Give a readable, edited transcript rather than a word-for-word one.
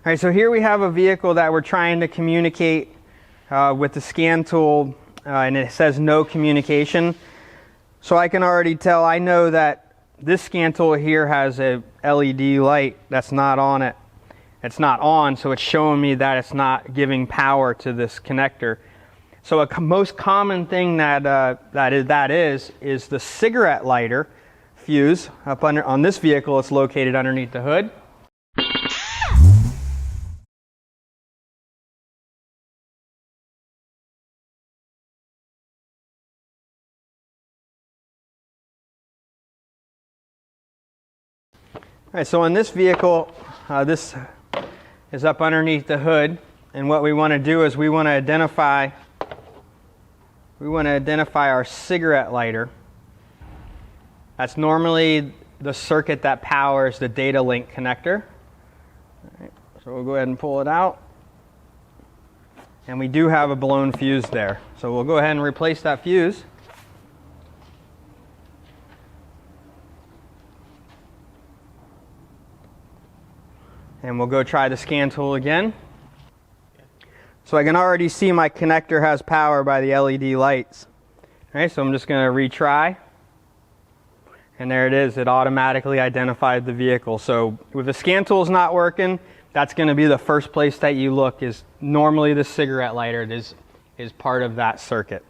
right, so here we have a vehicle that we're trying to communicate with the scan tool, and it says no communication. So I can already tell, I know that this scan tool here has a LED light that's not on it. It's not on, so it's showing me that it's not giving power to this connector. So a most common thing that is the cigarette lighter fuse. Up under on this vehicle, it's located underneath the hood. All right, so on this vehicle, this is up underneath the hood, and what we want to do is we want to identify our cigarette lighter. That's normally the circuit that powers the data link connector. All right, so we'll go ahead and pull it out, and we do have a blown fuse there. So we'll go ahead and replace that fuse. And we'll go try the scan tool again. So I can already see my connector has power by the LED lights. All right, so I'm just going to retry. And there it is. It automatically identified the vehicle. So if the scan tool's not working, that's going to be the first place that you look. Is normally the cigarette lighter is part of that circuit.